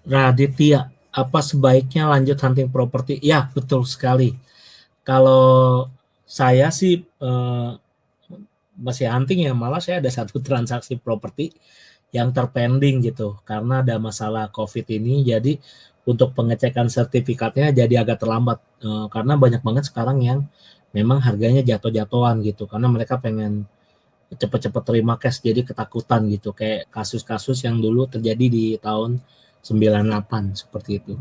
[SPEAKER 1] Raditya, apa sebaiknya lanjut hunting properti? Ya, betul sekali. Kalau saya sih masih hunting ya, malah saya ada satu transaksi properti yang terpending gitu karena ada masalah COVID ini. Jadi untuk pengecekan sertifikatnya jadi agak terlambat karena banyak banget sekarang yang memang harganya jatuh-jatuhan gitu karena mereka pengen cepet-cepet terima cash jadi ketakutan gitu kayak kasus-kasus yang dulu terjadi di tahun 98 seperti itu.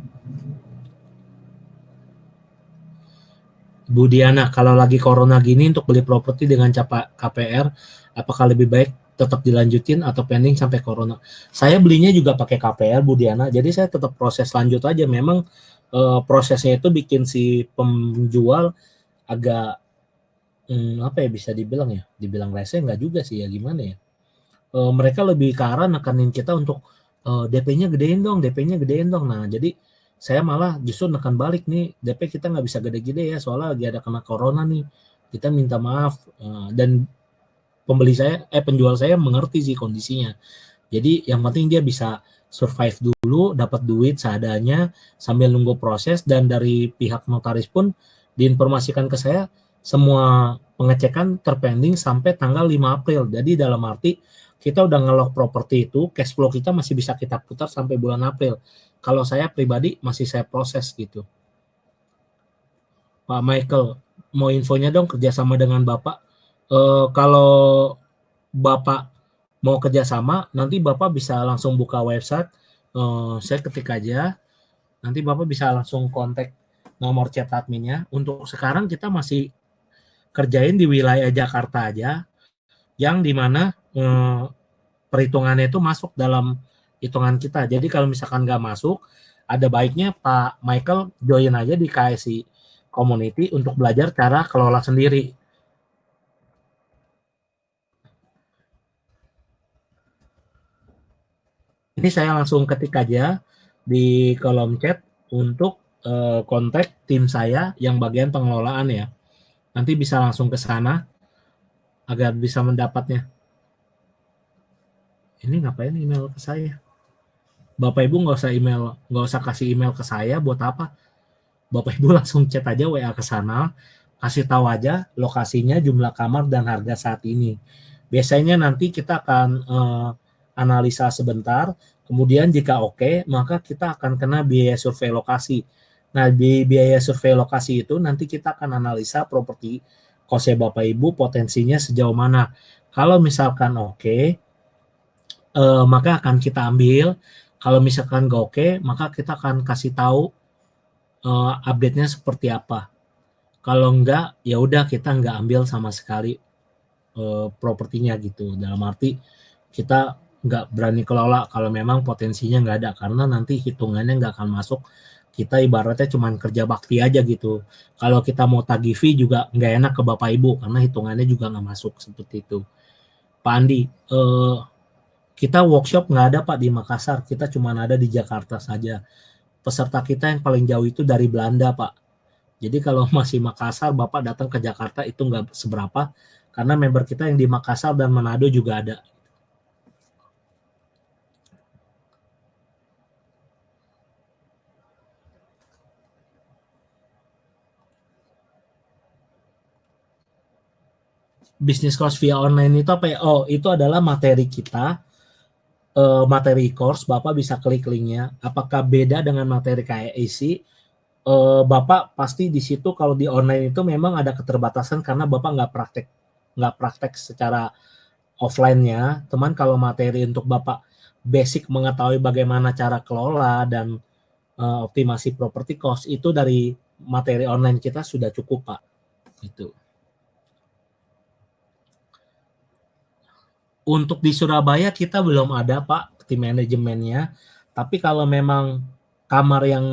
[SPEAKER 1] Bu Diana, kalau lagi corona gini untuk beli properti dengan KPR, apakah lebih baik tetap dilanjutin atau pending sampai corona? Saya belinya juga pakai KPR, Bu Diana, jadi saya tetap proses lanjut aja. Memang prosesnya itu bikin si penjual agak apa ya bisa dibilang ya, dibilang rese nggak juga sih ya gimana ya. Mereka lebih ke arah nekanin kita untuk DP-nya gedein dong, DP-nya gedein dong. Nah, jadi saya malah justru nekan balik nih, DP kita nggak bisa gede-gede ya, soalnya lagi ada kena corona nih. Kita minta maaf dan penjual saya mengerti sih kondisinya. Jadi yang penting dia bisa survive dulu, dapat duit seadanya sambil nunggu proses dan dari pihak notaris pun diinformasikan ke saya semua pengecekan terpending sampai tanggal 5 April. Jadi dalam arti kita udah ngelok properti itu, cash flow kita masih bisa kita putar sampai bulan April. Kalau saya pribadi masih saya proses gitu. Pak Michael, mau infonya dong kerjasama dengan Bapak. Kalau Bapak mau kerjasama, nanti Bapak bisa langsung buka website. Saya ketik aja, nanti Bapak bisa langsung kontak nomor chat adminnya. Untuk sekarang kita masih kerjain di wilayah Jakarta aja, yang dimana perhitungannya itu masuk dalam hitungan kita. Jadi kalau misalkan nggak masuk, ada baiknya Pak Michael join aja di KSI Community untuk belajar cara kelola sendiri. Ini saya langsung ketik aja di kolom chat untuk kontak tim saya yang bagian pengelolaan ya. Nanti bisa langsung ke sana agar bisa mendapatnya. Ini ngapain email ke saya? Bapak Ibu nggak usah kasih email ke saya buat apa? Bapak Ibu langsung chat aja WA ke sana, kasih tahu aja lokasinya, jumlah kamar dan harga saat ini. Biasanya nanti kita akan analisa sebentar, kemudian jika oke, maka kita akan kena biaya survei lokasi. Nah, di biaya survei lokasi itu nanti kita akan analisa properti kosnya Bapak Ibu potensinya sejauh mana. Kalau misalkan oke, maka akan kita ambil. Kalau misalkan nggak oke, maka kita akan kasih tahu update-nya seperti apa. Kalau enggak, ya udah kita nggak ambil sama sekali propertinya gitu. Dalam arti kita nggak berani kelola kalau memang potensinya nggak ada, karena nanti hitungannya nggak akan masuk. Kita ibaratnya cuma kerja bakti aja gitu. Kalau kita mau tagih fee juga nggak enak ke Bapak Ibu karena hitungannya juga nggak masuk seperti itu. Pak Andi, kita workshop nggak ada Pak di Makassar, kita cuma ada di Jakarta saja. Peserta kita yang paling jauh itu dari Belanda Pak. Jadi kalau masih Makassar, Bapak datang ke Jakarta itu nggak seberapa, karena member kita yang di Makassar dan Manado juga ada. Bisnis course via online itu apa ya? Oh, itu adalah materi kita, materi course. Bapak bisa klik linknya. Apakah beda dengan materi KIC? Bapak pasti di situ kalau di online itu memang ada keterbatasan karena Bapak nggak praktek secara offline-nya. Teman, kalau materi untuk Bapak basic mengetahui bagaimana cara kelola dan optimasi property cost itu dari materi online kita sudah cukup Pak. Itu. Untuk di Surabaya kita belum ada Pak tim manajemennya. Tapi kalau memang kamar yang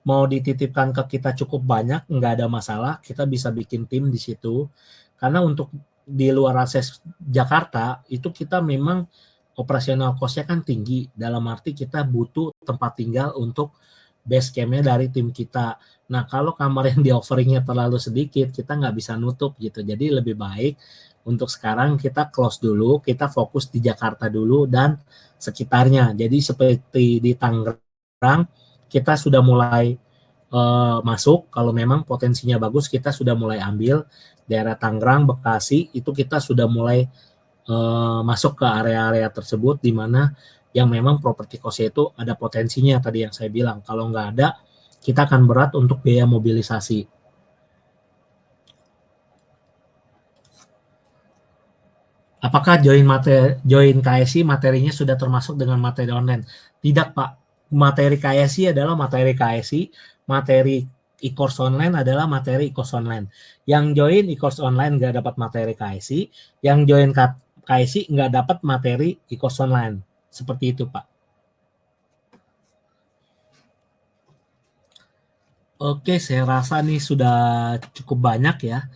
[SPEAKER 1] mau dititipkan ke kita cukup banyak, nggak ada masalah, kita bisa bikin tim di situ. Karena untuk di luar akses Jakarta itu kita memang operasional cost-nya kan tinggi. Dalam arti kita butuh tempat tinggal untuk base camp-nya dari tim kita. Nah, kalau kamar yang di offeringnya terlalu sedikit, kita nggak bisa nutup gitu. Jadi lebih baik untuk sekarang kita close dulu, kita fokus di Jakarta dulu dan sekitarnya. Jadi seperti di Tangerang, kita sudah mulai masuk. Kalau memang potensinya bagus, kita sudah mulai ambil. Daerah Tangerang, Bekasi, itu kita sudah mulai masuk ke area-area tersebut di mana yang memang properti cost itu ada potensinya tadi yang saya bilang. Kalau nggak ada, kita akan berat untuk biaya mobilisasi. Apakah join KSI materinya sudah termasuk dengan materi online? Tidak, Pak. Materi KSI adalah materi KSI, materi e-course online adalah materi e-course online. Yang join e-course online nggak dapat materi KSI, yang join KSI nggak dapat materi e-course online. Seperti itu, Pak. Oke, saya rasa nih sudah cukup banyak ya.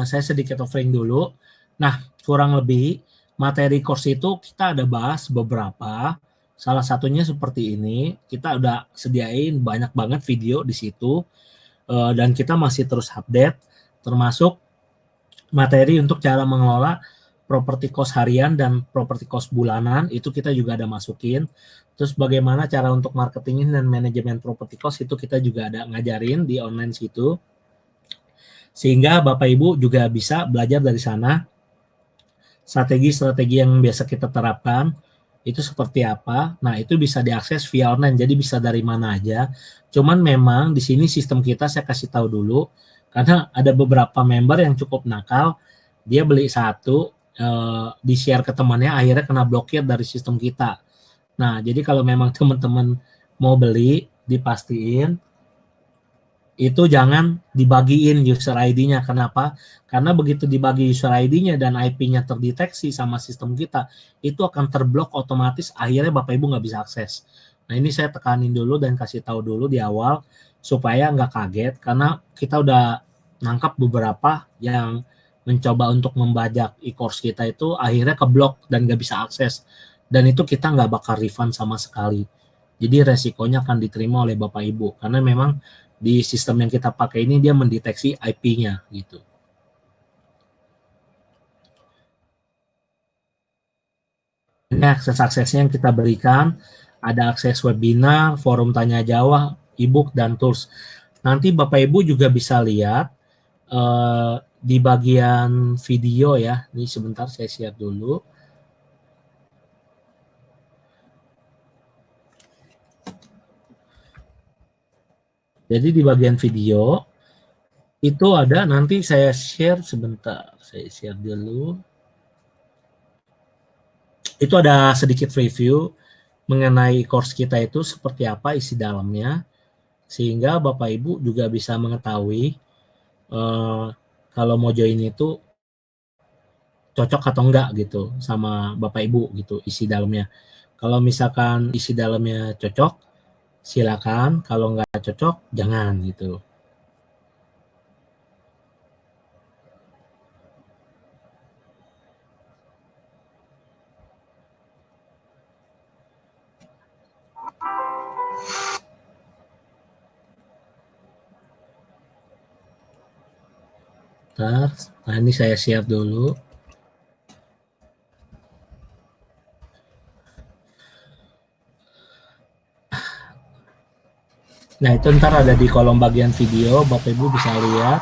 [SPEAKER 1] Saya sedikit offering dulu. Nah, kurang lebih materi course itu kita ada bahas beberapa. Salah satunya seperti ini. Kita udah sediain banyak banget video di situ. Dan kita masih terus update. Termasuk materi untuk cara mengelola properti cost harian dan properti cost bulanan. Itu kita juga ada masukin. Terus bagaimana cara untuk marketing dan manajemen property cost itu kita juga ada ngajarin di online situ. Sehingga Bapak Ibu juga bisa belajar dari sana strategi-strategi yang biasa kita terapkan itu seperti apa. Nah, itu bisa diakses via online, jadi bisa dari mana aja. Cuman memang di sini sistem kita saya kasih tahu dulu, karena ada beberapa member yang cukup nakal, dia beli satu, di-share ke temannya, akhirnya kena blokir dari sistem kita. Nah, jadi kalau memang teman-teman mau beli, dipastiin itu jangan dibagiin user ID-nya. Kenapa? Karena begitu dibagi user ID-nya dan IP-nya terdeteksi sama sistem kita, itu akan terblok otomatis, akhirnya Bapak Ibu nggak bisa akses. Nah, ini saya tekanin dulu dan kasih tahu dulu di awal, supaya nggak kaget, karena kita udah nangkap beberapa yang mencoba untuk membajak e-course kita itu, akhirnya keblok dan nggak bisa akses. Dan itu kita nggak bakal refund sama sekali. Jadi resikonya akan diterima oleh Bapak Ibu, karena memang di sistem yang kita pakai ini dia mendeteksi IP-nya gitu. Ini akses-aksesnya yang kita berikan, ada akses webinar, forum tanya jawab, e-book, dan tools. Nanti Bapak Ibu juga bisa lihat di bagian video ya. Ini sebentar saya share dulu. Jadi di bagian video itu ada, nanti saya share sebentar. Saya share dulu. Itu ada sedikit review mengenai course kita itu seperti apa isi dalamnya, sehingga Bapak Ibu juga bisa mengetahui kalau mau join itu cocok atau enggak gitu sama Bapak Ibu gitu isi dalamnya. Kalau misalkan isi dalamnya cocok, silakan. Kalau enggak cocok, jangan gitu. Nah ini saya share dulu. Nah itu ntar ada di kolom bagian video, Bapak Ibu bisa lihat.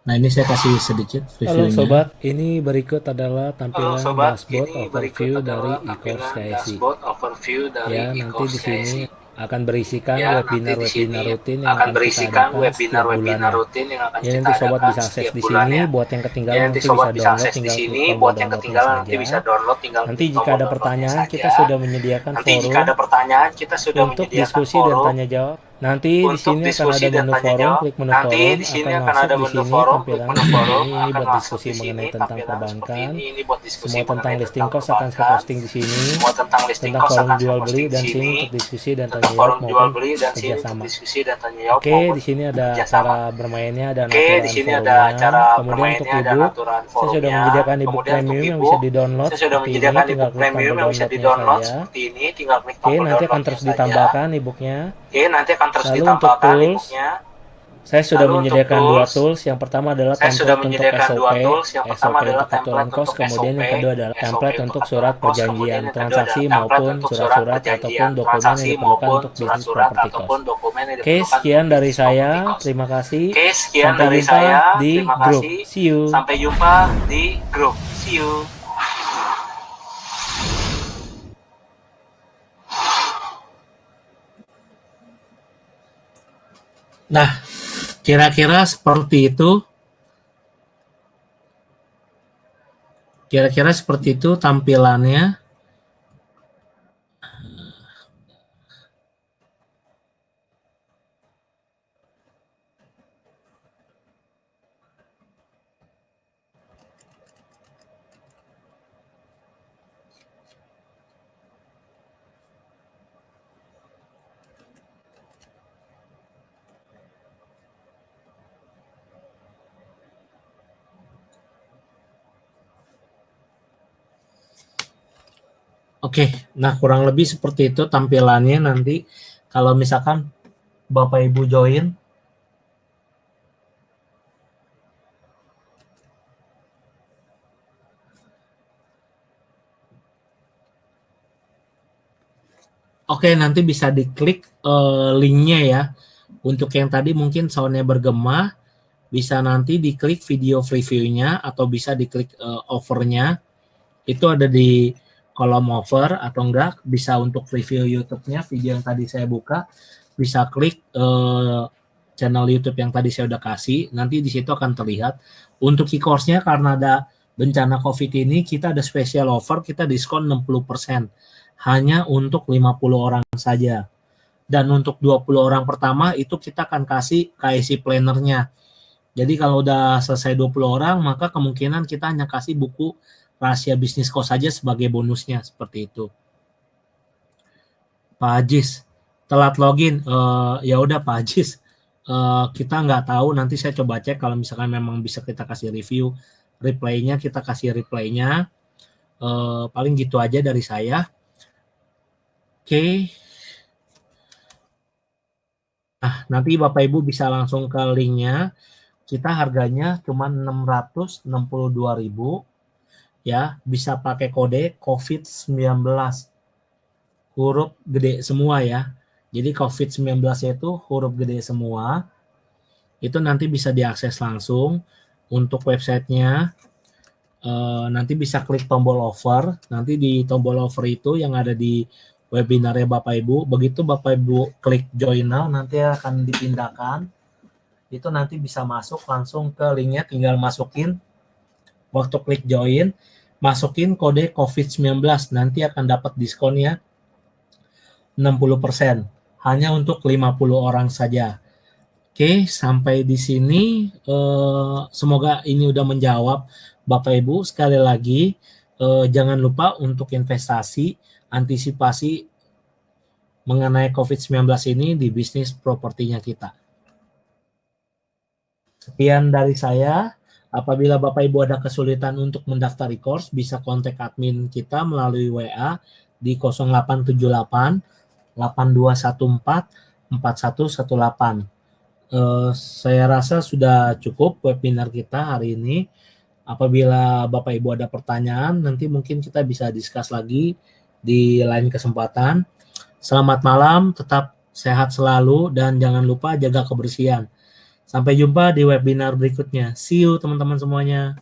[SPEAKER 1] Nah ini saya kasih sedikit
[SPEAKER 2] Halo
[SPEAKER 1] reviewnya.
[SPEAKER 2] sobat, ini berikut adalah
[SPEAKER 1] Halo
[SPEAKER 2] tampilan
[SPEAKER 1] sobat,
[SPEAKER 2] dashboard
[SPEAKER 1] ini berikut
[SPEAKER 2] overview dari
[SPEAKER 1] adalah
[SPEAKER 2] e-course
[SPEAKER 1] tampilan
[SPEAKER 2] KSI.
[SPEAKER 1] dashboard overview dari
[SPEAKER 2] Ya, nanti
[SPEAKER 1] e-course
[SPEAKER 2] di sini
[SPEAKER 1] KSI.
[SPEAKER 2] akan berisikan
[SPEAKER 1] Ya, nanti di
[SPEAKER 2] webinar-webinar
[SPEAKER 1] sini
[SPEAKER 2] rutin yang
[SPEAKER 1] akan
[SPEAKER 2] akan kita
[SPEAKER 1] berisikan
[SPEAKER 2] adakan setiap
[SPEAKER 1] webinar-webinar
[SPEAKER 2] bulannya.
[SPEAKER 1] rutin yang akan
[SPEAKER 2] Ya,
[SPEAKER 1] kita
[SPEAKER 2] nanti sobat
[SPEAKER 1] adakan
[SPEAKER 2] bisa akses
[SPEAKER 1] setiap
[SPEAKER 2] di sini.
[SPEAKER 1] bulannya.
[SPEAKER 2] Buat yang
[SPEAKER 1] Ya,
[SPEAKER 2] ketinggalan
[SPEAKER 1] nanti
[SPEAKER 2] nanti bisa
[SPEAKER 1] sobat bisa
[SPEAKER 2] download,
[SPEAKER 1] akses di
[SPEAKER 2] tinggal klik
[SPEAKER 1] sini.
[SPEAKER 2] tombol
[SPEAKER 1] Buat yang
[SPEAKER 2] downloadnya
[SPEAKER 1] ketinggalan nanti
[SPEAKER 2] saja.
[SPEAKER 1] bisa download, tinggal
[SPEAKER 2] Nanti
[SPEAKER 1] klik
[SPEAKER 2] jika
[SPEAKER 1] tombol
[SPEAKER 2] ada
[SPEAKER 1] downloadnya
[SPEAKER 2] pertanyaan, kita
[SPEAKER 1] saja.
[SPEAKER 2] sudah menyediakan
[SPEAKER 1] Nanti jika
[SPEAKER 2] forum
[SPEAKER 1] ada pertanyaan, kita sudah
[SPEAKER 2] untuk
[SPEAKER 1] menyediakan
[SPEAKER 2] diskusi dan
[SPEAKER 1] forum
[SPEAKER 2] tanya jawab. Nanti di
[SPEAKER 1] untuk
[SPEAKER 2] sini akan ada
[SPEAKER 1] diskusi dan
[SPEAKER 2] menu
[SPEAKER 1] tanya
[SPEAKER 2] forum,
[SPEAKER 1] jawab.
[SPEAKER 2] klik menu
[SPEAKER 1] Nanti
[SPEAKER 2] forum,
[SPEAKER 1] di sini
[SPEAKER 2] akan
[SPEAKER 1] akan
[SPEAKER 2] masuk
[SPEAKER 1] ada
[SPEAKER 2] di
[SPEAKER 1] menu
[SPEAKER 2] sini
[SPEAKER 1] forum, klik
[SPEAKER 2] tampilannya
[SPEAKER 1] menu
[SPEAKER 2] seperti
[SPEAKER 1] forum,
[SPEAKER 2] ini. Ini
[SPEAKER 1] akan
[SPEAKER 2] buat
[SPEAKER 1] masuk
[SPEAKER 2] diskusi
[SPEAKER 1] di sini
[SPEAKER 2] mengenai tentang
[SPEAKER 1] tampilan seperti
[SPEAKER 2] perbankan.
[SPEAKER 1] ini buat diskusi
[SPEAKER 2] Semua tentang
[SPEAKER 1] mengenai
[SPEAKER 2] listing
[SPEAKER 1] tentang
[SPEAKER 2] cost akan saya
[SPEAKER 1] perbankan.
[SPEAKER 2] posting di sini,
[SPEAKER 1] Semua tentang listing
[SPEAKER 2] tentang
[SPEAKER 1] cost
[SPEAKER 2] forum
[SPEAKER 1] akan saya
[SPEAKER 2] jual
[SPEAKER 1] posting
[SPEAKER 2] beli
[SPEAKER 1] di
[SPEAKER 2] dan
[SPEAKER 1] sini,
[SPEAKER 2] sini untuk diskusi dan
[SPEAKER 1] tentang
[SPEAKER 2] tanya jawab
[SPEAKER 1] forum jual
[SPEAKER 2] maupun
[SPEAKER 1] beli dan sini untuk
[SPEAKER 2] kerjasama.
[SPEAKER 1] diskusi dan tanya jawab
[SPEAKER 2] Oke,
[SPEAKER 1] maupun
[SPEAKER 2] di sini ada
[SPEAKER 1] kerjasama.
[SPEAKER 2] cara bermainnya dan
[SPEAKER 1] Oke, di
[SPEAKER 2] aturan
[SPEAKER 1] sini ada
[SPEAKER 2] forumnya.
[SPEAKER 1] cara
[SPEAKER 2] Kemudian untuk
[SPEAKER 1] bermainnya dan
[SPEAKER 2] ebook,
[SPEAKER 1] aturan
[SPEAKER 2] saya sudah
[SPEAKER 1] forumnya.
[SPEAKER 2] menyediakan ebook
[SPEAKER 1] Kemudian untuk
[SPEAKER 2] premium yang bisa
[SPEAKER 1] ebook,
[SPEAKER 2] di-download
[SPEAKER 1] saya sudah
[SPEAKER 2] seperti ini.
[SPEAKER 1] menyediakan
[SPEAKER 2] Tinggal
[SPEAKER 1] ebook
[SPEAKER 2] klik
[SPEAKER 1] premium
[SPEAKER 2] tombol
[SPEAKER 1] yang bisa
[SPEAKER 2] downloadnya
[SPEAKER 1] di-download
[SPEAKER 2] saja.
[SPEAKER 1] seperti ini, tinggal klik
[SPEAKER 2] Oke,
[SPEAKER 1] tombol
[SPEAKER 2] nanti akan
[SPEAKER 1] downloadnya
[SPEAKER 2] terus
[SPEAKER 1] saja.
[SPEAKER 2] ditambahkan ebooknya.
[SPEAKER 1] Oke, nanti akan terus
[SPEAKER 2] Lalu untuk
[SPEAKER 1] ditambahkan
[SPEAKER 2] tools,
[SPEAKER 1] ebooknya.
[SPEAKER 2] saya sudah
[SPEAKER 1] Lalu untuk
[SPEAKER 2] menyediakan dua
[SPEAKER 1] tools,
[SPEAKER 2] tools. Yang pertama adalah
[SPEAKER 1] saya sudah
[SPEAKER 2] template untuk
[SPEAKER 1] menyediakan dua
[SPEAKER 2] SOP.
[SPEAKER 1] tools. Yang pertama
[SPEAKER 2] SOP
[SPEAKER 1] adalah
[SPEAKER 2] untuk aturan
[SPEAKER 1] template
[SPEAKER 2] kos.
[SPEAKER 1] untuk
[SPEAKER 2] Kemudian yang
[SPEAKER 1] SOP,
[SPEAKER 2] kedua adalah
[SPEAKER 1] SOP
[SPEAKER 2] template
[SPEAKER 1] untuk
[SPEAKER 2] untuk surat
[SPEAKER 1] aturan kos. Kemudian
[SPEAKER 2] perjanjian
[SPEAKER 1] yang kedua adalah
[SPEAKER 2] transaksi
[SPEAKER 1] template
[SPEAKER 2] maupun
[SPEAKER 1] untuk surat
[SPEAKER 2] surat-surat
[SPEAKER 1] perjanjian
[SPEAKER 2] ataupun dokumen yang
[SPEAKER 1] transaksi
[SPEAKER 2] diperlukan
[SPEAKER 1] maupun
[SPEAKER 2] untuk bisnis
[SPEAKER 1] surat-surat
[SPEAKER 2] property
[SPEAKER 1] ataupun
[SPEAKER 2] cost.
[SPEAKER 1] dokumen yang
[SPEAKER 2] Oke,
[SPEAKER 1] diperlukan
[SPEAKER 2] sekian
[SPEAKER 1] untuk
[SPEAKER 2] dari
[SPEAKER 1] bisnis property
[SPEAKER 2] saya.
[SPEAKER 1] cost.
[SPEAKER 2] Terima kasih.
[SPEAKER 1] Oke, sekian
[SPEAKER 2] Sampai
[SPEAKER 1] dari
[SPEAKER 2] jumpa
[SPEAKER 1] saya.
[SPEAKER 2] di
[SPEAKER 1] Terima
[SPEAKER 2] grup.
[SPEAKER 1] kasih.
[SPEAKER 2] See you.
[SPEAKER 1] Sampai jumpa di grup. See you. Nah, kira-kira seperti itu. Kira-kira seperti itu tampilannya. Oke, nah kurang lebih seperti itu tampilannya nanti kalau misalkan Bapak Ibu join. Oke, nanti bisa diklik linknya ya. Untuk yang tadi mungkin soundnya bergema, bisa nanti diklik video previewnya atau bisa diklik overnya. Itu ada di kolom over atau enggak bisa untuk review YouTube-nya video yang tadi saya buka, bisa klik channel YouTube yang tadi saya udah kasih, nanti di situ akan terlihat. Untuk e-course-nya karena ada bencana COVID ini, kita ada special offer, kita diskon 60%. Hanya untuk 50 orang saja. Dan untuk 20 orang pertama itu kita akan kasih KSI planner-nya. Jadi kalau udah selesai 20 orang, maka kemungkinan kita hanya kasih buku rahasia bisnis kos saja sebagai bonusnya, seperti itu. Pak Ajis, telat login. Ya udah Pak Ajis, kita nggak tahu, nanti saya coba cek kalau misalkan memang bisa kita kasih review replaynya, kita kasih replaynya. Paling gitu aja dari saya. Oke. Nah, nanti Bapak Ibu bisa langsung ke linknya. Kita harganya cuma 662.000 ya, bisa pakai kode COVID-19. Huruf gede semua ya. Jadi COVID-19 itu huruf gede semua. Itu nanti bisa diakses langsung. Untuk websitenya nanti bisa klik tombol offer. Nanti di tombol offer itu yang ada di webinarnya Bapak Ibu. Begitu Bapak Ibu klik join now, nanti akan dipindahkan. Itu nanti bisa masuk langsung ke linknya, tinggal masukin. Waktu klik join, masukin kode COVID-19. Nanti akan dapat diskonnya 60%. Hanya untuk 50 orang saja. Oke, sampai di sini semoga ini udah menjawab Bapak Ibu. Sekali lagi jangan lupa untuk investasi, antisipasi mengenai COVID-19 ini di bisnis propertinya kita. Sekian dari saya. Apabila Bapak Ibu ada kesulitan untuk mendaftar course, bisa kontak admin kita melalui WA di 0878 8214 4118. Saya rasa sudah cukup webinar kita hari ini. Apabila Bapak Ibu ada pertanyaan, nanti mungkin kita bisa discuss lagi di lain kesempatan. Selamat malam, tetap sehat selalu, dan jangan lupa jaga kebersihan. Sampai jumpa di webinar berikutnya. See you teman-teman semuanya.